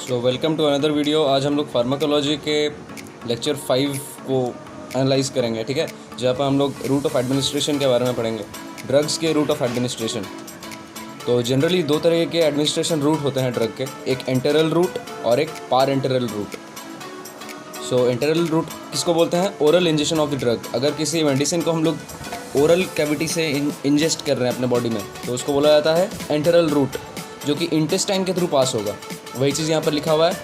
So welcome to another video. आज हम लोग फार्माकोलॉजी के लेक्चर 5 को एनालाइज करेंगे, ठीक है, जहाँ पर हम लोग रूट ऑफ एडमिनिस्ट्रेशन के बारे में पढ़ेंगे, ड्रग्स के रूट ऑफ एडमिनिस्ट्रेशन। तो जनरली दो तरह के एडमिनिस्ट्रेशन रूट होते हैं ड्रग के, एक एंटेरल रूट और एक पार एंटेरल रूट। सो एंटेरल रूट किसको बोलते हैं? Oral injection of the drug. अगर किसी मेडिसिन को हम लोग ओरल कैविटी से इंजेस्ट कर रहे हैं अपने बॉडी में, तो उसको बोला जाता है एंटेरल रूट, जो कि इंटेस्टाइन के थ्रू पास होगा। वही चीज़ यहाँ पर लिखा हुआ है,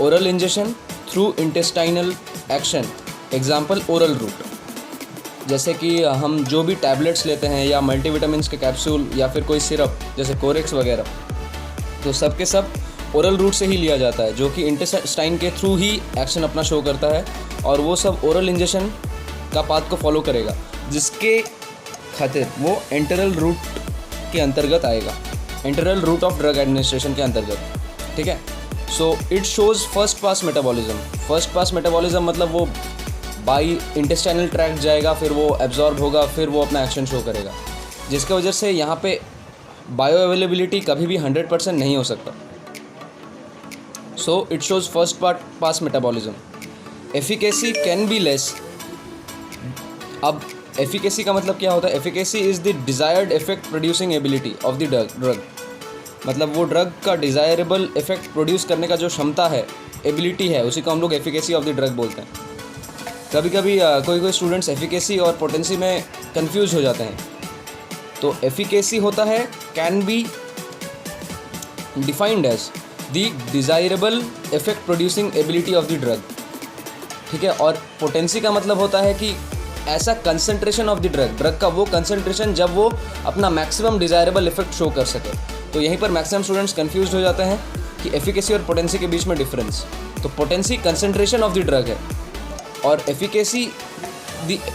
oral injection through intestinal action, example oral route. जैसे कि हम जो भी टैबलेट्स लेते हैं या मल्टीविटामिन्स के कैप्सूल या फिर कोई सिरप जैसे कोरेक्स वगैरह, तो सब के सब ओरल रूट से ही लिया जाता है, जो कि इंटेस्टाइन के थ्रू ही एक्शन अपना शो करता है, और वो सब ओरल इंजेक्शन का पाथ को फॉलो करेगा, जिसके खातिर वो एंटेरल रूट के अंतर्गत आएगा, enteral route of drug administration के अंतर्गत, ठीक है। So it shows first pass metabolism. First pass metabolism मतलब वो बाई इंटेस्टाइनल ट्रैक्ट जाएगा, फिर वो एब्जॉर्ब होगा, फिर वो अपना एक्शन शो करेगा, जिसके वजह से यहाँ पे बायो अवेलेबिलिटी कभी भी 100% नहीं हो सकता। सो it shows first pass metabolism. Efficacy can be less. अब एफिकेसी का मतलब क्या होता है? Efficacy is the desired effect producing ability of the drug. मतलब वो ड्रग का डिज़ायरेबल इफेक्ट प्रोड्यूस करने का जो क्षमता है, एबिलिटी है, उसी को हम लोग एफिकेसी ऑफ द ड्रग बोलते हैं। कभी कभी कोई स्टूडेंट्स एफिकेसी और पोटेंसी में कंफ्यूज हो जाते हैं। तो एफिकेसी होता है can be defined as the desirable effect producing ability of the drug, ठीक है। और पोटेंसी का मतलब होता है कि ऐसा कंसंट्रेशन ऑफ द ड्रग का वो कंसंट्रेशन जब वो अपना मैक्सिमम डिज़ायरेबल इफेक्ट शो कर सके। तो यहीं पर मैक्सिमम स्टूडेंट्स कंफ्यूज हो जाते हैं कि एफिकेसी और पोटेंसी के बीच में डिफरेंस। तो potency concentration of the drug है, और efficacy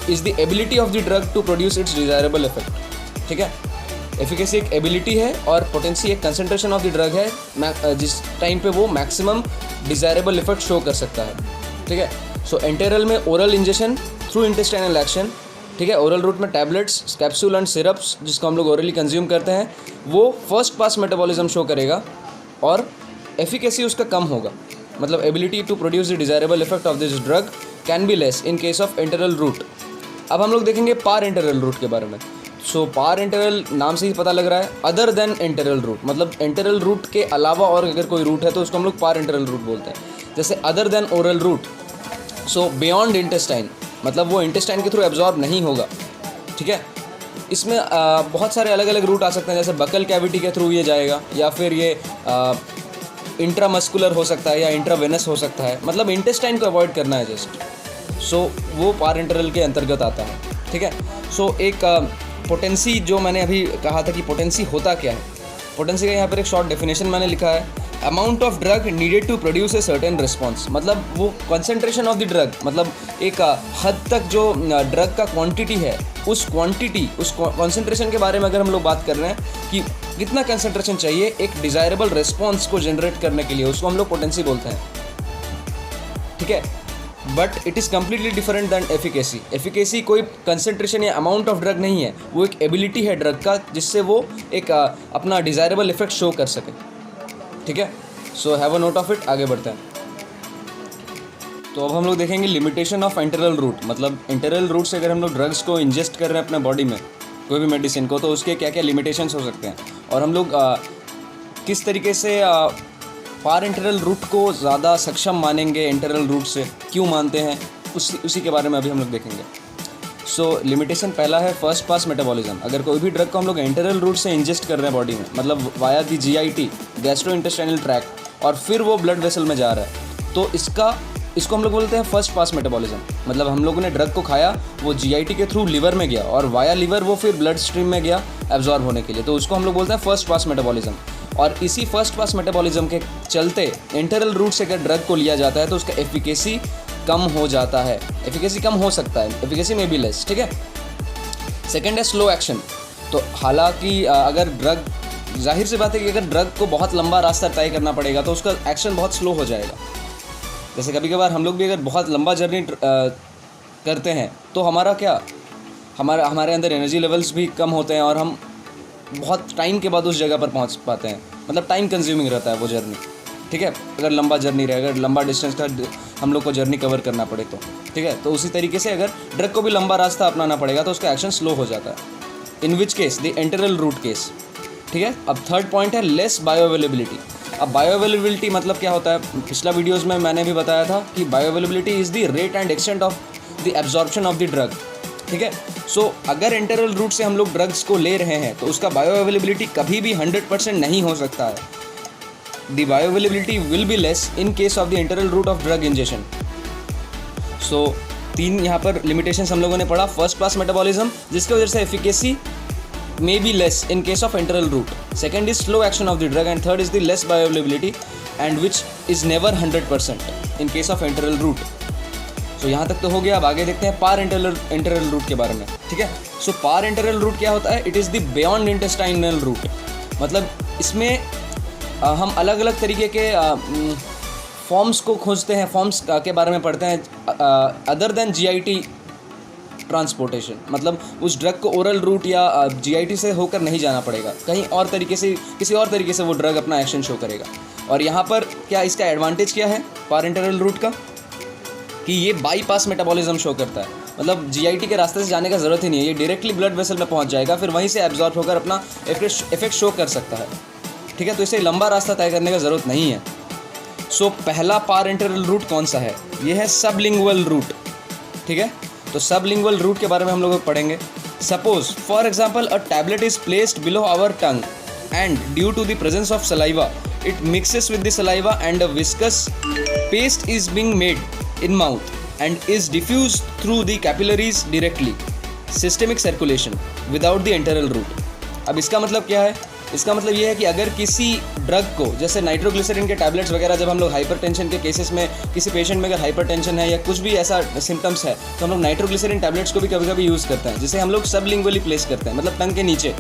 is the ability of the drug to produce its desirable effect, ठीक है। एफिकेसी एक एबिलिटी है और पोटेंसी एक कंसंट्रेशन ऑफ द ड्रग है, जिस टाइम पे वो मैक्सिमम डिज़ायरेबल इफेक्ट शो कर सकता है, ठीक है। सो एंटेरल में oral injection through intestinal action, ठीक है। ओरल रूट में टैबलेट्स, कैप्सूल एंड सिरप्स, जिसको हम लोग ओरली कंज्यूम करते हैं, वो फर्स्ट पास मेटाबॉलिज्म शो करेगा और एफिकेसी उसका कम होगा। मतलब ability to produce the desirable effect of this drug can be less in case of enteral route. अब हम लोग देखेंगे पार एंटेरल रूट के बारे में। सो पार एंटेरल नाम से ही पता लग रहा है, अदर देन एंटेरल रूट, मतलब एंटेरल रूट के अलावा और अगर कोई रूट है तो उसको हम लोग पार एंटेरल रूट बोलते हैं। जैसे अदर देन ओरल रूट, सो बियॉन्ड इंटेस्टाइन, मतलब वो इंटेस्टाइन के थ्रू एब्जॉर्ब नहीं होगा, ठीक है। इसमें बहुत सारे अलग अलग रूट आ सकते हैं, जैसे बकल कैविटी के थ्रू ये जाएगा, या फिर ये इंट्रामस्कुलर हो सकता है या इंट्रावेनस हो सकता है, मतलब इंटेस्टाइन को अवॉइड करना है जस्ट। सो वो पार एंटेरल के अंतर्गत आता है, ठीक है। सो एक पोटेंसी, जो मैंने अभी कहा था कि पोटेंसी होता क्या है, पोटेंसी का यहाँ पर एक शॉर्ट डेफिनेशन मैंने लिखा है, amount of drug needed to produce a certain response. मतलब वो कंसंट्रेशन ऑफ द ड्रग, मतलब एक हद तक जो ड्रग का क्वांटिटी है, उस क्वांटिटी, उस कंसंट्रेशन के बारे में अगर हम लोग बात कर रहे हैं कि कितना कंसंट्रेशन चाहिए एक डिज़ायरेबल रिस्पॉन्स को जनरेट करने के लिए, उसको हम लोग पोटेंसी बोलते हैं, ठीक है। But it is completely different than efficacy. Efficacy कोई कंसंट्रेशन या अमाउंट ऑफ ड्रग नहीं है, वो एक एबिलिटी है ड्रग का, जिससे वो एक अपना डिज़ायरेबल इफेक्ट शो कर सके, ठीक है। So have a note of it. आगे बढ़ते हैं। तो अब हम लोग देखेंगे लिमिटेशन ऑफ एंटेरल रूट। मतलब एंटेरल रूट से अगर हम लोग ड्रग्स को इंजेस्ट कर रहे हैं अपने बॉडी में, कोई भी मेडिसिन को, तो उसके क्या क्या लिमिटेशंस हो सकते हैं, और हम लोग किस तरीके से पार एंटेरल रूट को ज़्यादा सक्षम मानेंगे एंटेरल रूट से, क्यों मानते हैं, उसी के बारे में अभी हम लोग देखेंगे। सो लिमिटेशन पहला है फर्स्ट पास मेटाबॉलिज्म। अगर कोई भी ड्रग को हम लोग एंटेरल रूट से इंजेस्ट कर रहे हैं बॉडी में, मतलब वाया दी GIT, गैस्ट्रो इंटेस्टाइनल ट्रैक्ट, और फिर वो ब्लड वेसल में जा रहा है, तो इसको हम लोग बोलते हैं फर्स्ट पास मेटाबॉलिज्म। मतलब हम लोगों ने ड्रग को खाया, वो GIT के थ्रू लिवर में गया, और वाया लिवर वो फिर ब्लड स्ट्रीम में गया एब्जॉर्ब होने के लिए, तो उसको हम लोग बोलते हैं फर्स्ट पास मेटाबॉलिज्म। और इसी फर्स्ट पास मेटाबॉलिज्म के चलते एंटेरल रूट से अगर ड्रग को लिया जाता है तो उसका एफिकेसी कम हो जाता है, एफिकेसी कम हो सकता है, एफिकेसी में भी लेस, ठीक है। सेकेंड है स्लो एक्शन। तो हालांकि अगर ड्रग, जाहिर सी बात है कि अगर ड्रग को बहुत लंबा रास्ता तय करना पड़ेगा तो उसका एक्शन बहुत स्लो हो जाएगा। जैसे कभी कभार हम लोग भी अगर बहुत लंबा जर्नी करते हैं तो हमारे अंदर एनर्जी लेवल्स भी कम होते हैं, और हम बहुत टाइम के बाद उस जगह पर पहुंच पाते हैं, मतलब टाइम कंज्यूमिंग रहता है वो जर्नी, ठीक है, अगर लंबा जर्नी रहे, अगर लंबा डिस्टेंस का हम लोग को जर्नी कवर करना पड़े तो, ठीक है। तो उसी तरीके से अगर ड्रग को भी लंबा रास्ता अपनाना पड़ेगा तो उसका एक्शन स्लो हो जाता है, in which case the enteral route case, ठीक है। अब थर्ड पॉइंट है लेस बायो अवेलेबिलिटी। अब बायो अवेलेबिलिटी मतलब क्या होता है, पिछला वीडियोस में मैंने भी बताया था कि bio availability is the rate and extent of the absorption of the drug, ठीक है। सो अगर एंटेरल रूट से हम लोग ड्रग्स को ले रहे हैं तो उसका बायो अवेलेबिलिटी कभी भी 100% नहीं हो सकता है। The bioavailability will be less in case of the enteral route of drug injection. So 3 यहाँ पर लिमिटेशंस हम लोगों ने पढ़ा। फर्स्ट पास मेटाबॉलिज्म, जिसकी वजह से efficacy may be less in case of enteral route. Second is slow action of the drug, and third is the less bioavailability, and which is never 100% in case of enteral route. So यहाँ तक तो हो गया। अब आगे देखते हैं पार enteral route के बारे में, ठीक है। So पार enteral route क्या होता है? It is the beyond intestinal route। मतलब इसमें हम अलग अलग तरीके के फॉर्म्स को खोजते हैं, फॉर्म्स के बारे में पढ़ते हैं अदर देन GIT ट्रांसपोर्टेशन। मतलब उस ड्रग को ओरल रूट या GIT से होकर नहीं जाना पड़ेगा, कहीं और तरीके से, किसी और तरीके से वो ड्रग अपना एक्शन शो करेगा। और यहाँ पर क्या इसका एडवांटेज क्या है पारेंटरल रूट का, कि ये बाईपास मेटाबॉलिज्म शो करता है। मतलब GIT के रास्ते से जाने का ज़रूरत ही नहीं है, ये डायरेक्टली ब्लड वेसल में पहुँच जाएगा, फिर वहीं से एब्जॉर्ब होकर अपना इफेक्ट शो कर सकता है, ठीक है। तो इसे लंबा रास्ता तय करने का ज़रूरत नहीं है। सो पहला पारेंटरल रूट कौन सा है? ये है सबलिंगुअल रूट, ठीक है। तो सबलिंगुअल रूट के बारे में हम लोग पढ़ेंगे। Suppose for example a tablet is placed below our tongue and due to the presence of saliva it mixes with the saliva and a viscous paste is being made in mouth and is diffuse through the capillaries directly systemic circulation without the enteral route. अब इसका मतलब क्या है? इसका मतलब ये है कि अगर किसी ड्रग को, जैसे नाइट्रोग्लिसरीन के टैबलेट्स वगैरह, जब हम लोग हाइपरटेंशन के केसेस में किसी पेशेंट में अगर हाइपरटेंशन है या कुछ भी ऐसा सिम्टम्स है तो हम लोग नाइट्रोग्लिसरीन टैबलेट्स को भी कभी कभी यूज़ करते हैं, जिसे हम लोग सबलिंगुअली प्लेस करते हैं, मतलब टंग के नीचे।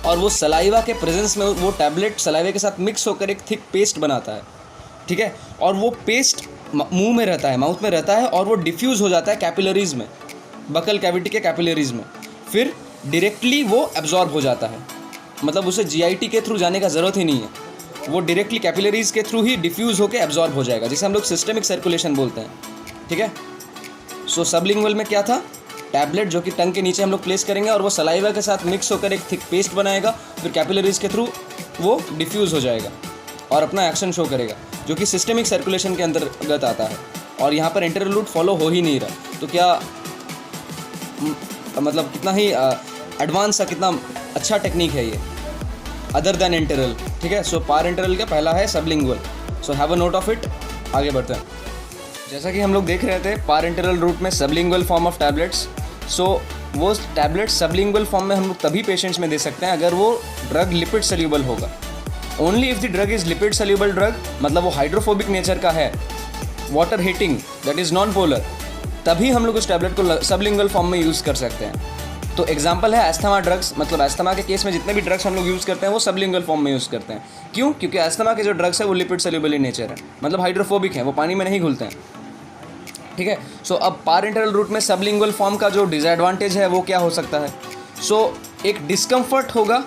और वो सलाइवा के प्रेजेंस में वो टैबलेट सलाइवा के साथ मिक्स होकर एक थिक पेस्ट बनाता है, ठीक है। और वो पेस्ट मुंह में रहता है, माउथ में रहता है, और वो डिफ्यूज़ हो जाता है कैपिलरीज में, बकल कैविटी के कैपिलरीज में, फिर डायरेक्टली वो एब्जॉर्ब हो जाता है। मतलब उसे GIT के थ्रू जाने का ज़रूरत ही नहीं है, वो डायरेक्टली कैपिलरीज के थ्रू ही डिफ्यूज़ होकर एब्जॉर्ब हो जाएगा, जिसे हम लोग सिस्टेमिक सर्कुलेशन बोलते हैं, ठीक है। सो सबलिंगुअल में क्या था? टैबलेट जो कि टंग के नीचे हम लोग प्लेस करेंगे और वो सलाइवा के साथ मिक्स होकर एक थिक पेस्ट बनाएगा, फिर कैपिलरीज के थ्रू वो डिफ्यूज़ हो जाएगा और अपना एक्शन शो करेगा, जो कि सिस्टेमिक सर्कुलेशन के अंतर्गत आता है। और यहाँ पर एंटेरल रूट फॉलो हो ही नहीं रहा, तो क्या मतलब कितना ही एडवांस सा, कितना अच्छा टेक्निक है ये, अदर देन एंटेरल, ठीक है। सो पार एंटेरल का पहला है sublingual. So have a note of it. आगे बढ़ते हैं। जैसा कि हम लोग देख रहे थे पार एंटेरल रूट में सबलिंगुअल फॉर्म ऑफ टैबलेट्स। सो वो टैबलेट्स सबलिंगुअल फॉर्म में हम लोग तभी पेशेंट्स में दे सकते हैं अगर वो ड्रग लिपिड सोल्यूबल होगा। Only if the drug is lipid soluble drug, मतलब वो हाइड्रोफोबिक नेचर का है, water hating, that is non polar, तभी हम लोग उस टैबलेट को सबलिंगुअल फॉर्म में यूज़ कर सकते हैं। तो एग्जांपल है एस्थमा ड्रग्स। मतलब एस्थमा के केस में जितने भी ड्रग्स हम लोग यूज़ करते हैं वो सबलिंगुअल फॉर्म में यूज़ करते हैं। क्यों? क्योंकि एस्थमा के जो ड्रग्स है वो लिपिड सोल्यूबल इन नेचर है, मतलब हाइड्रोफोबिक है, वो पानी में नहीं घुलते हैं, ठीक है। सो अब पारेंटरल रूट में सबलिंगुअल फॉर्म का जो डिसएडवांटेज है वो क्या हो सकता है? सो एक डिस्कम्फर्ट होगा।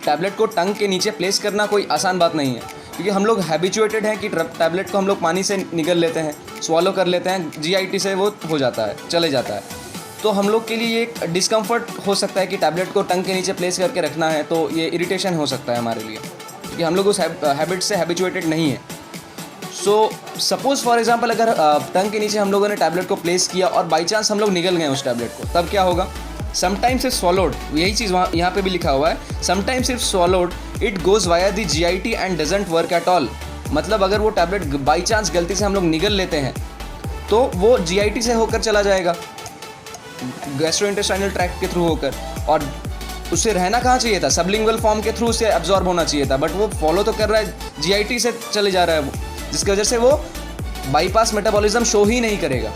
टैबलेट को टंग के नीचे प्लेस करना कोई आसान बात नहीं है, क्योंकि हम लोग हैबिचुएटेड हैं कि टैबलेट को हम लोग पानी से निगल लेते हैं, स्वॉलो कर लेते हैं, GIT से वो हो जाता है, चले जाता है। तो हम लोग के लिए एक डिस्कम्फर्ट हो सकता है कि टैबलेट को टंग के नीचे प्लेस करके रखना है, तो ये इरिटेशन हो सकता है हमारे लिए, क्योंकि हम लोग उस हैबिट से हैबिचुएटेड नहीं है। सो सपोज़ फॉर एग्जांपल अगर टंग के नीचे हम लोगों ने टैबलेट को प्लेस किया और बाई चांस हम लोग निगल गए उस टैबलेट को, तब क्या होगा? समटाइम्स इफ स्वॉलोड, यही चीज़ यहाँ पे भी लिखा हुआ है, sometimes if swallowed it goes via the GIT and doesn't work at all. मतलब अगर वो टैबलेट बाई चांस गलती से हम लोग निगल लेते हैं तो वो GIT से होकर चला जाएगा, गैस्ट्रोइंटेस्टाइनल ट्रैक्ट के थ्रू होकर, और उसे रहना कहाँ चाहिए था? सबलिंगुअल फॉर्म के थ्रू उसे एब्जॉर्ब होना चाहिए था, बट वो फॉलो तो कर रहा है, GIT से चले जा रहा है वो, जिसकी वजह से वो बाईपास मेटाबॉलिज्म शो ही नहीं करेगा।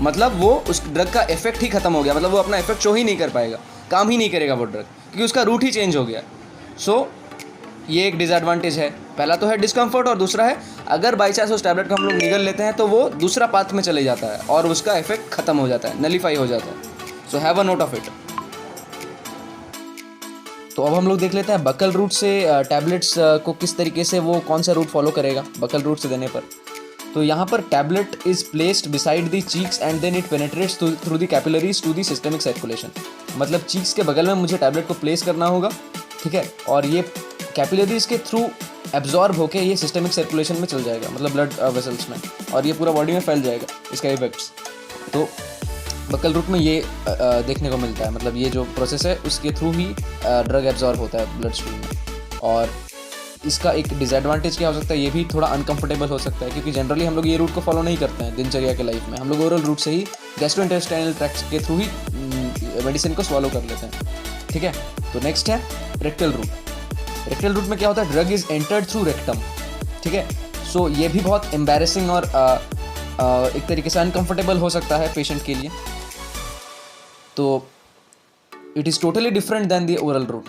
मतलब वो उस ड्रग का इफेक्ट ही खत्म हो गया, मतलब वो अपना इफेक्ट शो ही नहीं कर पाएगा, काम ही नहीं करेगा वो ड्रग, क्योंकि उसका रूट ही चेंज हो गया। सो ये एक डिसएडवांटेज है। पहला तो है डिस्कम्फर्ट, और दूसरा है अगर बाई चांस उस टैबलेट को हम लोग निगल लेते हैं तो वो दूसरा पाथ में चले जाता है और उसका इफेक्ट खत्म हो जाता है, नलीफाई हो जाता है। So have a note of it. तो अब हम लोग देख लेते हैं बकल रूट से टैबलेट्स को किस तरीके से वो कौन सा रूट फॉलो करेगा बकल रूट से देने पर। तो यहाँ पर tablet is placed beside the cheeks and then it penetrates through the capillaries to the systemic circulation. मतलब चीक्स के बगल में मुझे टैबलेट को प्लेस करना होगा, ठीक है, और ये कैपिलरीज के थ्रू एब्जॉर्ब होके ये सिस्टमिक सर्कुलेशन में चल जाएगा, मतलब ब्लड वेसल्स में, और ये पूरा बॉडी में फैल जाएगा इसका इफेक्ट्स। तो बकल रूट में ये देखने को मिलता है, मतलब ये जो प्रोसेस है उसके थ्रू ही ड्रग एब्जॉर्ब होता है ब्लड स्ट्रीम में। और इसका एक डिसएडवांटेज क्या हो सकता है, ये भी थोड़ा अनकंफर्टेबल हो सकता है, क्योंकि जनरली हम लोग ये रूट को फॉलो नहीं करते हैं दिनचर्या के लाइफ में। हम लोग ओरल रूट से ही गैस्ट्रोइंटेस्टाइनल ट्रैक्ट के थ्रू ही मेडिसिन को स्वॉलो कर लेते हैं, ठीक है। तो नेक्स्ट है रेक्टल रूट। रेक्टल रूट में क्या होता है, drug is entered through rectum, ठीक है। सो ये भी बहुत एम्बैरेसिंग और एक तरीके से अनकंफर्टेबल हो सकता है पेशेंट के लिए। तो it is totally different than the oral route.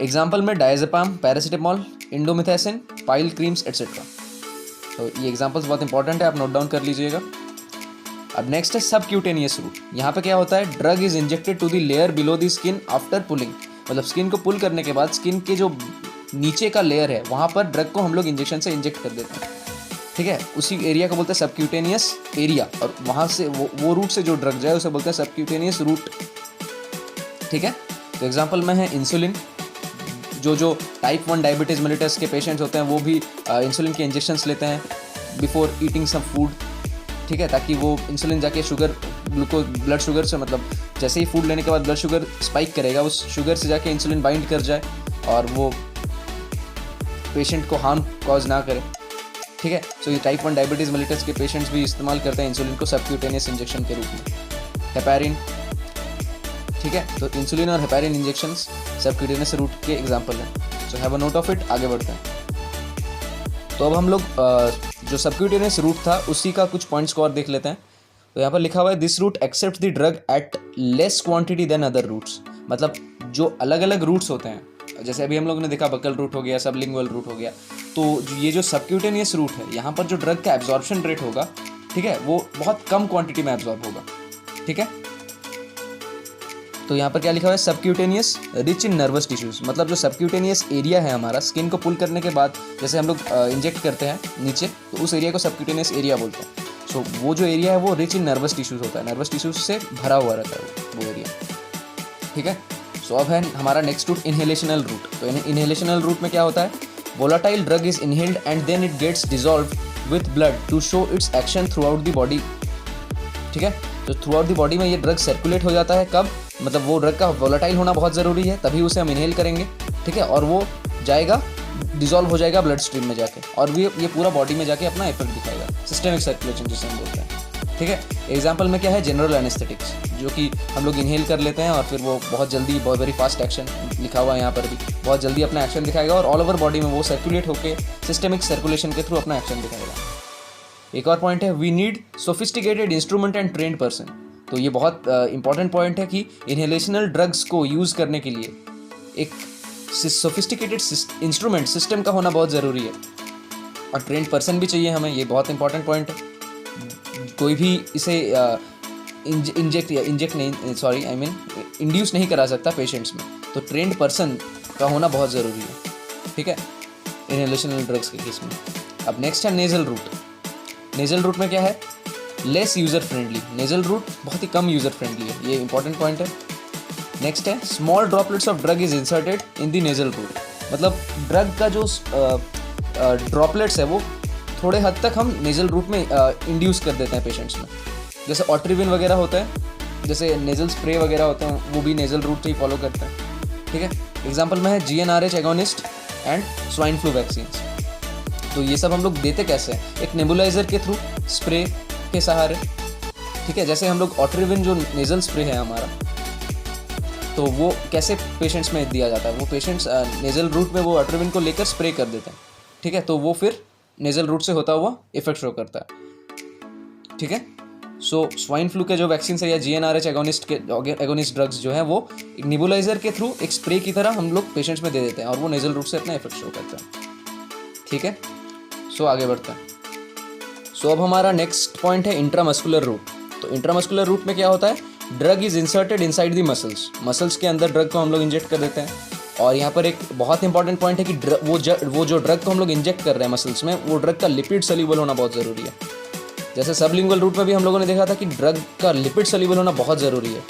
Example में diazepam, paracetamol, indomethacin, pile creams et cetera. तो ये एग्जाम्पल्स बहुत इंपॉर्टेंट है, आप नोट डाउन कर लीजिएगा। अब नेक्स्ट है सबक्यूटेनियस रूट। यहाँ पे क्या होता है, drug is injected to the layer below the skin after pulling. मतलब स्किन को पुल करने के बाद स्किन के जो नीचे का लेयर है वहाँ पर ड्रग को हम लोग इंजेक्शन से इंजेक्ट कर देते हैं, ठीक है। उसी एरिया को बोलते हैं सबक्यूटेनियस एरिया, और वहाँ से वो रूट से जो ड्रग जाए उसे बोलते हैं सबक्यूटेनियस रूट, ठीक है। तो एग्जाम्पल में है इंसुलिन। जो टाइप 1 डायबिटीज़ मेलिटस के पेशेंट्स होते हैं वो भी इंसुलिन के इंजेक्शंस लेते हैं बिफोर ईटिंग सम फूड, ठीक है, ताकि वो इंसुलिन जाके शुगर ग्लूकोज ब्लड शुगर से, मतलब जैसे ही फूड लेने के बाद ब्लड शुगर स्पाइक करेगा, उस शुगर से जाके इंसुलिन बाइंड कर जाए और वो पेशेंट को हार्म कॉज ना करे, ठीक है। सो ये टाइप 1 डायबिटीज़ मेलिटस के पेशेंट्स भी इस्तेमाल करते हैं इंसुलिन को सबक्यूटेनियस इंजेक्शन के रूप में। हेपारिन, ठीक है। तो इंसुलिन और हेपारिन इंजेक्शंस सबक्यूटेनियस रूट के एग्जांपल हैं। So have a note of it. आगे बढ़ते हैं। तो अब हम लोग जो सबक्यूटेनियस रूट था उसी का कुछ पॉइंट्स को और देख लेते हैं। तो यहाँ पर लिखा हुआ है this route accept the drug at less quantity than other routes. मतलब जो अलग अलग रूट्स होते हैं, जैसे अभी हम लोग ने देखा बकल रूट हो गया, सबलिंगुअल रूट हो गया, तो ये जो सबक्यूटेनियस रूट है यहाँ पर जो ड्रग का एब्जॉर्प्शन रेट होगा, ठीक है, वो बहुत कम क्वांटिटी में एब्जॉर्ब होगा, ठीक है। तो यहाँ पर क्या लिखा हुआ है, subcutaneous rich in nervous tissues. मतलब जो सबक्यूटेनियस एरिया है हमारा, स्किन को पुल करने के बाद जैसे हम लोग इंजेक्ट करते हैं नीचे, तो उस एरिया को सबक्यूटेनियस एरिया बोलते हैं। सो वो जो एरिया है वो रिच इन नर्वस टिश्यूज होता है, नर्वस टिश्यूज से भरा हुआ रहता है वो एरिया, ठीक है। सो अब है हमारा नेक्स्ट रूट इनहेलेशनल रूट। तो इनहेलेशनल रूट में क्या होता है, volatile drug is inhaled and then it gets dissolve with blood to show its action throughout the body, ठीक है। तो थ्रू आउट द बॉडी में ये ड्रग सर्कुलेट हो जाता है। कब, मतलब वो ड्रग का वोलाटाइल होना बहुत ज़रूरी है, तभी उसे हम इनहेल करेंगे, ठीक है, और वो जाएगा, डिजॉल्व हो जाएगा ब्लड स्ट्रीम में जाके, और ये पूरा बॉडी में जाके अपना इफेक्ट दिखाएगा, सिस्टमिक सर्कुलेशन जिसे हम बोलते हैं, ठीक है। एग्जाम्पल में क्या है, जनरल एनेस्थेटिक्स, जो कि हम लोग इनहेल कर लेते हैं और फिर वो बहुत जल्दी, बहुत वेरी फास्ट एक्शन लिखा हुआ है यहाँ पर भी, बहुत जल्दी अपना एक्शन दिखाएगा और ऑल ओवर बॉडी में वो सर्कुलेट होकर सिस्टमिक सर्कुलेशन के थ्रू अपना एक्शन दिखाएगा। एक और पॉइंट है, we need sophisticated instrument and trained person. तो ये बहुत इंपॉर्टेंट पॉइंट है कि इनहेलेशनल ड्रग्स को यूज़ करने के लिए एक सोफिस्टिकेटेड इंस्ट्रूमेंट सिस्टम का होना बहुत ज़रूरी है, और ट्रेंड पर्सन भी चाहिए हमें। ये बहुत इंपॉर्टेंट पॉइंट है। कोई भी इसे इंड्यूस नहीं करा सकता पेशेंट्स में, तो ट्रेंड पर्सन का होना बहुत ज़रूरी है, ठीक है, इनहेलेशनल ड्रग्स के केस में। अब नेक्स्ट है नेज़ल रूट। नेज़ल रूट में क्या है, less user friendly. Nasal route बहुत ही कम यूज़र फ्रेंडली है, ये इंपॉर्टेंट पॉइंट है। नेक्स्ट है, small droplets of drug is inserted in the nasal route. मतलब ड्रग का जो ड्रॉपलेट्स है वो थोड़े हद तक हम नेज़ल रूट में इंड्यूस कर देते हैं पेशेंट्स में। जैसे ऑट्रिविन वगैरह होता है, जैसे नेज़ल स्प्रे वगैरह होते हैं, वो भी नेज़ल रूट से ही फॉलो करते हैं, ठीक है। एग्जाम्पल में है GnRH agonist and swine flu vaccine. तो ये सब हम लोग देते कैसे हैं, एक नेबुलाइजर के थ्रू, स्प्रे के सहारे, ठीक है। जैसे हम लोग ऑट्रिविन जो नेज़ल स्प्रे है हमारा, तो वो कैसे पेशेंट्स में दिया जाता है, वो पेशेंट्स नेज़ल रूट में वो ऑट्रिविन को लेकर स्प्रे कर देते हैं, ठीक है। तो वो फिर नेज़ल रूट से होता हुआ इफेक्ट शो करता है, ठीक है। सो स्वाइन फ्लू के जो वैक्सीन है या GnRH एगोनिस्ट ड्रग्स जो है वो एक नेबुलाइजर के थ्रू एक स्प्रे की तरह हम लोग पेशेंट्स में दे देते हैं और वो नेज़ल रूट से अपना इफेक्ट शो करता है, ठीक है। सो आगे बढ़ते हैं। सो अब हमारा नेक्स्ट पॉइंट है इंट्रामस्कुलर रूट। तो इंट्रामस्कुलर रूट में क्या होता है, drug is inserted inside the muscles के अंदर ड्रग को हम लोग इंजेक्ट कर देते हैं। और यहाँ पर एक बहुत इंपॉर्टेंट पॉइंट है कि वो जो ड्रग को हम लोग इंजेक्ट कर रहे हैं मसल्स में, वो ड्रग का लिपिड सोल्यूबल होना बहुत ज़रूरी है। जैसे सबलिंगुअल रूट में भी हम लोगों ने देखा था कि ड्रग का लिपिड सोल्यूबल होना बहुत ज़रूरी है,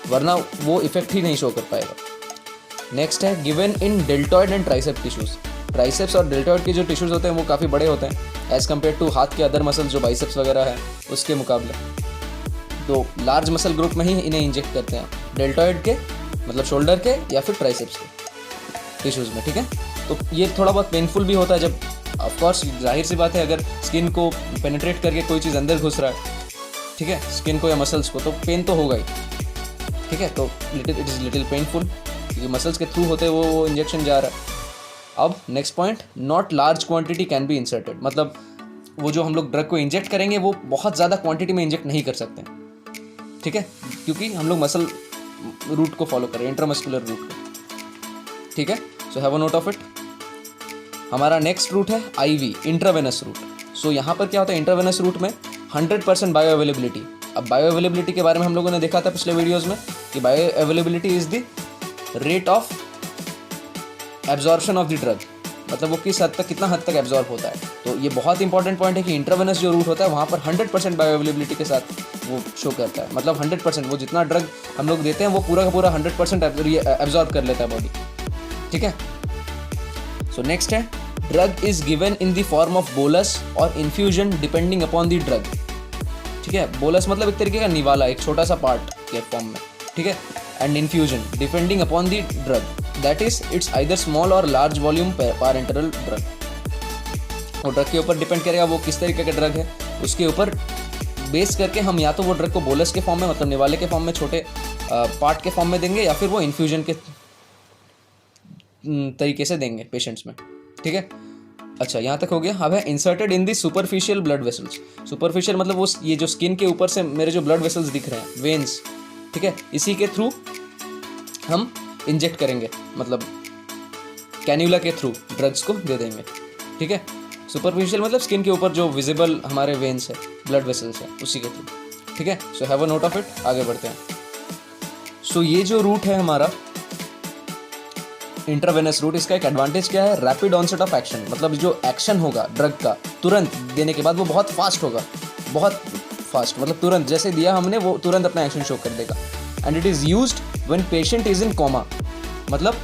वरना वो इफेक्ट ही नहीं शो कर पाएगा। नेक्स्ट है given in deltoid and tricep tissues. Triceps और डेल्टॉइड के जो टिश्यूज़ होते हैं वो काफ़ी बड़े होते हैं एज़ कम्पेयर टू हाथ के अदर मसल्स जो बाइसेप्स वगैरह है उसके मुकाबले। तो लार्ज मसल ग्रुप में ही इन्हें इंजेक्ट करते हैं, डेल्टॉइड के मतलब शोल्डर के या फिर ट्राइसेप्स के टिश्यूज़ में, ठीक है। तो ये थोड़ा बहुत पेनफुल भी होता है जब, ऑफकोर्स जाहिर सी बात है, अगर स्किन को पेनिट्रेट करके कोई चीज़ अंदर घुस रहा है, ठीक है, स्किन को या मसल्स को, तो पेन तो होगा ही, ठीक है। तो इट इज़ लिटिल पेनफुल क्योंकि मसल्स के थ्रू होते वो इंजेक्शन जा रहा है। अब next point, not large quantity can be inserted, मतलब वो जो हम लोग ड्रग को इंजेक्ट करेंगे वो बहुत ज़्यादा क्वांटिटी में इंजेक्ट नहीं कर सकते, ठीक है, क्योंकि हम लोग मसल रूट को फॉलो करें, इंट्रामस्कुलर रूट को, ठीक है। So have a note of it. हमारा नेक्स्ट रूट है आईवी, इंट्रावेनस रूट। सो यहाँ पर क्या होता है, इंट्रावेनस रूट में 100% बायो अवेलेबिलिटी। अब बायो अवेलेबिलिटी के बारे में हम लोगों ने देखा था पिछले वीडियोज़ में कि bio availability is the rate of absorption of the drug, मतलब वो किस हद तक, कितना हद तक एब्जॉर्ब होता है। तो ये बहुत इंपॉर्टेंट पॉइंट है कि इंट्रावेनस जो रूट होता है वहाँ पर 100% बायो अवेलेबिलिटी के साथ वो शो करता है, मतलब 100% वो जितना ड्रग हम लोग देते हैं वो पूरा का पूरा 100% एब्जॉर्ब कर लेता है बॉडी, ठीक है। सो नेक्स्ट है, drug is given in the form of bolus और infusion depending upon the drug, ठीक है। बोलस मतलब एक तरीके का निवाला, एक छोटा सा पार्ट के फॉर्म में, ठीक है। And infusion depending upon the drug, that is it's either small और लार्ज वॉल्यूम पारेंटरल ड्रग। और ड्रग के ऊपर डिपेंड करेगा वो किस तरीके का ड्रग है, उसके ऊपर बेस करके हम या तो वो ड्रग को बोलस के फॉर्म में, मतलब निवाले के फॉर्म में, छोटे पार्ट के फॉर्म में देंगे, या फिर वो इन्फ्यूजन के तरीके से देंगे पेशेंट्स में, ठीक है। अच्छा, यहाँ तक हो गया। अब है inserted in the superficial blood vessels. Superficial मतलब वो ये जो स्किन के ऊपर से मेरे जो ब्लड वेसल्स दिख रहे हैं, वेन्स, ठीक है, इसी के थ्रू हम इंजेक्ट करेंगे, मतलब कैन्यूला के थ्रू ड्रग्स को दे देंगे, ठीक है। सुपरफिशियल मतलब स्किन के ऊपर जो विजिबल हमारे वेन्स है, ब्लड वेसल्स है, उसी के थ्रू, ठीक है। So have a note of it. आगे बढ़ते हैं। सो ये जो रूट है हमारा इंट्रावेनस रूट, इसका एक एडवांटेज क्या है, रैपिड ऑनसेट ऑफ एक्शन, मतलब जो एक्शन होगा ड्रग का तुरंत देने के बाद वो बहुत फास्ट होगा, बहुत फास्ट, मतलब तुरंत जैसे दिया हमने वो तुरंत अपना एक्शन शो कर देगा। And it is used when patient is in coma, मतलब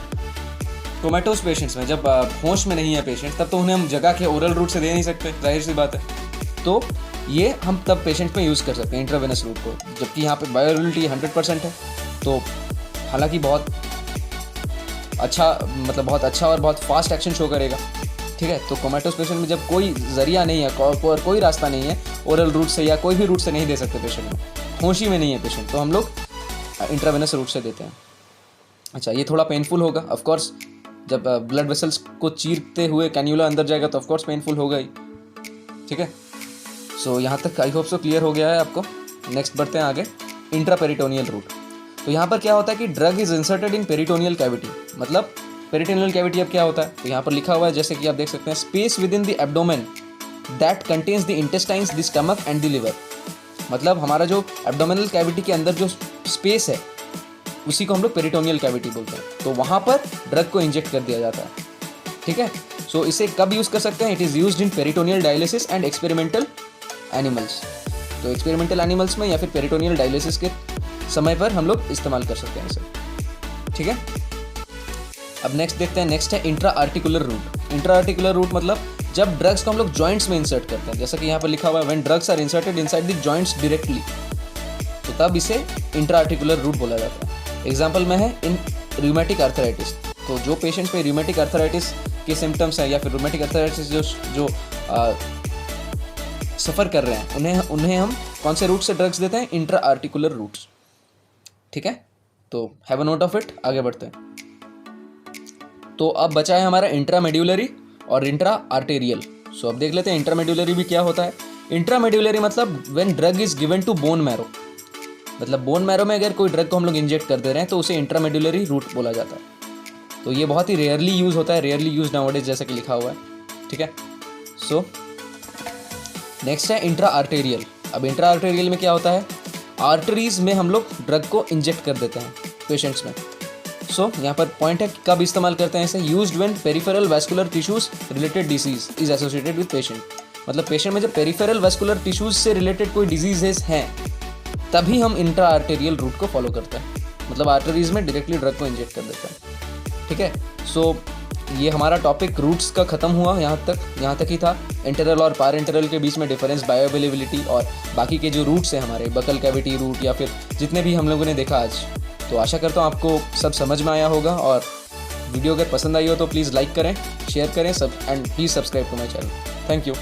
कोमेटोस पेशेंट्स में, जब होश में नहीं है पेशेंट, तब तो उन्हें हम जगह के ओरल रूट से दे नहीं सकते, जाहिर सी बात है। तो ये हम तब पेशेंट में यूज़ कर सकते हैं इंट्रावेनस रूट को, जबकि यहाँ पे बायोअवेलेबिलिटी 100% है। तो हालांकि बहुत अच्छा, मतलब बहुत अच्छा और बहुत फास्ट एक्शन शो करेगा, ठीक है। तो कोमेटोस पेशेंट में जब कोई जरिया नहीं है, कोई रास्ता नहीं है ओरल रूट से या कोई भी रूट से नहीं दे सकते पेशेंट में, होशी में नहीं है पेशेंट, तो हम लोग इंट्रावेनस रूट से देते हैं। अच्छा, ये थोड़ा पेनफुल होगा ऑफकोर्स, जब ब्लड वेसल्स को चीरते हुए कैन्यूला अंदर जाएगा तो ऑफकोर्स पेनफुल होगा ही, ठीक है। सो यहाँ तक आई होप सो क्लियर हो गया है आपको। नेक्स्ट बढ़ते हैं आगे, इंट्रापेरिटोनियल रूट। तो यहाँ पर क्या होता है कि drug is inserted in peritoneal cavity, मतलब पेरिटोनियल कैविटी अब क्या होता है, तो यहाँ पर लिखा हुआ है जैसे कि आप देख सकते हैं, space with in the abdomen that contains the intestines, the stomach and the liver, मतलब हमारा जो एब्डोमिनल कैविटी के अंदर जो स्पेस है उसी को हम लोग पेरिटोनियल कैविटी बोलते हैं। तो वहाँ पर ड्रग को इंजेक्ट कर दिया जाता है, ठीक है। सो इसे कब यूज़ कर सकते हैं, it is used in peritoneal dialysis and experimental animals. तो एक्सपेरिमेंटल एनिमल्स में या फिर पेरिटोनियल डायलिसिस के समय पर हम लोग इस्तेमाल कर सकते हैं इसे, ठीक है। अब नेक्स्ट देखते हैं, नेक्स्ट है intra articular route. Intra articular route मतलब जब ड्रग्स को हम लोग जॉइंट्स में इंसर्ट करते हैं, जैसा कि यहाँ पर लिखा हुआ है, when drugs are inserted inside the joints directly, तो तब इसे इंट्रा आर्टिकुलर रूट बोला जाता है। एग्जाम्पल में है इन रूमेटिक आर्थराइटिस। तो जो पेशेंट्स पे रूमेटिक आर्थराइटिस के सिम्टम्स हैं या फिर रूमेटिक आर्थराइटिस जो सफ़र कर रहे हैं, उन्हें हम कौन से रूट से ड्रग्स देते हैं, इंट्रा आर्टिकुलर रूट्स, ठीक है। तो have a note of it. आगे बढ़ते हैं। तो अब बचा है हमारा इंट्रामेड्यूलरी और इंट्रा आर्टेरियल। सो अब देख लेते हैं इंट्रामेड्यूलरी भी क्या होता है। इंट्रामेड्यूलरी मतलब when drug is given to bone marrow, मतलब बोन मैरो में अगर कोई ड्रग को हम लोग इंजेक्ट कर दे रहे हैं तो उसे इंट्रामेड्यूलरी रूट बोला जाता है। तो ये बहुत ही रेयरली यूज़ होता है, रेयरली यूज नाउअडेज जैसा कि लिखा हुआ है, ठीक है। सो नेक्स्ट है इंट्रा आर्टेरियल। अब इंट्रा आर्टेरियल में क्या होता है, आर्टरीज में हम लोग ड्रग को इंजेक्ट कर देते हैं पेशेंट्स में। सो यहाँ पर पॉइंट है कब इस्तेमाल करते हैं इसे, used when peripheral vascular tissues related disease is associated with patient. मतलब पेशेंट में जब पेरिफेरल वैस्कुलर टिश्यूज से रिलेटेड कोई डिजीजेस हैं तभी हम इंट्रा आर्टेरियल रूट को फॉलो करते हैं, मतलब आर्टरीज में डायरेक्टली ड्रग को इंजेक्ट कर देते हैं। ठीक है, सो ये हमारा टॉपिक रूट्स का ख़त्म हुआ। यहाँ तक ही था। इंटरल और पारेंटरल के बीच में डिफरेंस, बायोअवेलेबिलिटी और बाकी के जो रूट्स हैं हमारे बकल कैविटी रूट या फिर जितने भी हम लोगों ने देखा आज। तो आशा करता हूँ आपको सब समझ में आया होगा, और वीडियो अगर पसंद आई हो तो प्लीज़ लाइक करें, शेयर करें सब, and please subscribe to my channel. Thank you.